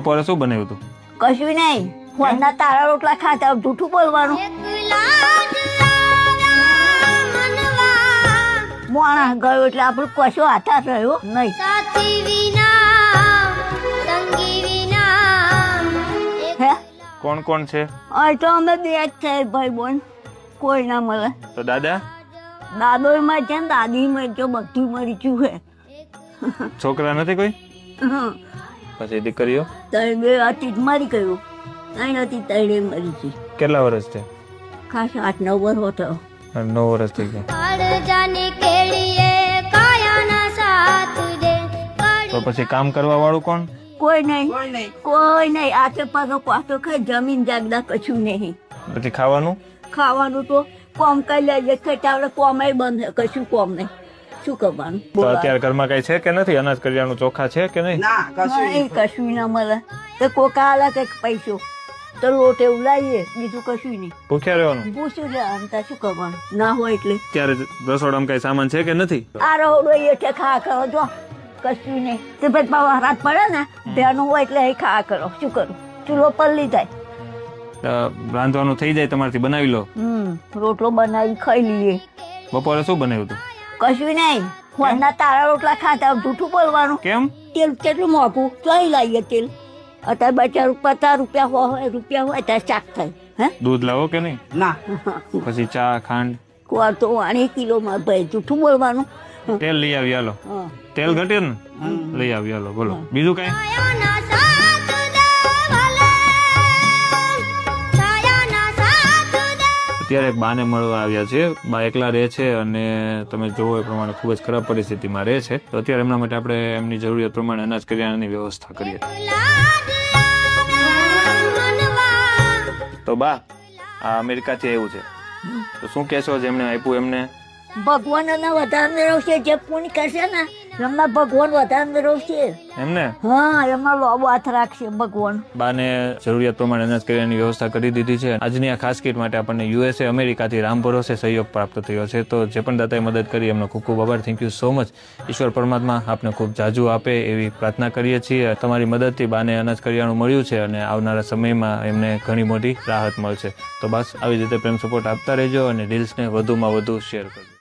બપોરે શું બનાવ્યું તું? કશું નહીં, ફોનના તારા રોટલા ખાતા. જૂઠું બોલવાનું. માણસ ગયો એટલે આપણું કશો હાથા રહ્યો નહીં. હે કોણ કોણ છે? અહીં તો અમે બે જ છે ભાઈ બોન, કોઈ ના મળે. તો દાદા? દાદોય માં છે ને દાદી માં જો બધું મરી ગયું છે. છોકરા નથી કોઈ? પછી દીકરીઓ? ત્રણ બે હતી મરી ગયું, ત્રણ હતી ત્રણે મરી ગઈ. કેટલા વર્ષ છે? ખાસ 8-9 વર્ષ હતો. 9 વર્ષ થઈ ગયા. તો પછી કામ કરવા વાળું કોણ? કોઈ નહીં, કોઈ નહીં. આ તો પાછો પાછો ખાઈ જમીન જાગડા કશું નહીં. પછી ખાવાનું? ખાવાનું તો કોમ કઈ લઈએ આપણે કોમાય બંધ, કશું કોમ નહીં. શું કરવાનું? તો અત્યારે ઘરમાં કઈ છે કે નથી? અનાજ કરિયાણું ચોખા છે કે નહીં? નહીં, કશું ના મળે. તો કોકા આલે કઈક પૈસો તો લોટ એવું લાવીએ, બીજું કશું નહીં. ભૂખ્યા રહેવાનું? પૂછ્યું લેવાનું, ત્યાં શું કરવાનું? ના હોય એટલે. ત્યારે રસોડામાં કઈ સામાન છે કે નથી? આ રહોડો એ ખા કરો જો, કશું નહીં. તે પછી રાત પડે ને ભેનું હોય એટલે એ ખા કરો. શું કરું? ચૂલો પલ્લી જાય. રાંધવાનું થઈ જાય તમારથી બનાવી લો. રોટલો બનાવી ખાઈ લઈએ. બપોરે શું બનાવ્યું તું? કશું નહીં, ફોનના તારા રોટલા ખાતા. જૂઠું બોલવાનું. કેમ? તેલ કેટલું મોંઘું, ચોઈ લાવીએ તેલ. અત્યારે 50 રૂપિયા હોય ત્યારે શાક થાય. હે દૂધ લાવો કે નહીં? ના. પછી ચા ખાંડ? કોર તો 1 કિલોમાં ભાઈ. જૂઠું બોલવાનું. તેલ લઈ આવી હાલો. તેલ ઘટે ને? લઈ આવી હાલો. બોલો બીજું કઈ? અત્યારે એક બાને મળવા આવ્યા છે. બા એકલા રહે છે અને તમે જોવો એ પ્રમાણે ખૂબ જ ખરાબ પરિસ્થિતિમાં રહે છે. તો અત્યારે એમના માટે આપણે એમની જરૂરિયાત પ્રમાણે અનાજ કરિયાણાની વ્યવસ્થા કરીએ. તો બા, આ અમેરિકાથી આવ્યું છે, તો શું કહેશો જેમને આપ્યું એમને? ભગવાન વધારે રહેશે. જે પૂન કરશે ને એમના ભગવાન વધારે રહેશે એમને. હા, એમના લોબો હાથ રાખશે ભગવાન. બાને જરૂરિયાત પ્રમાણે અનાજ કરિયાણાની વ્યવસ્થા કરી દીધી છે. આજની આ ખાસ કીટ માટે આપણને USA અમેરિકાથી રામ ભરોસે સહયોગ પ્રાપ્ત થયો છે. તો જે પણ દાતાએ મદદ કરી એમનો ખૂબ ખૂબ આભાર. Thank you so much. ઈશ્વર પરમાત્મા આપને ખૂબ જાજુ આપે એવી પ્રાર્થના કરીએ છીએ. તમારી મદદથી બાને અનાજ કરિયાણું મળ્યું છે અને આવનારા સમયમાં એમને ઘણી મોટી રાહત મળશે. તો બસ આવી રીતે પ્રેમ સપોર્ટ આપતા રહેજો અને રીલ્સને વધુમાં વધુ શેર કરજો.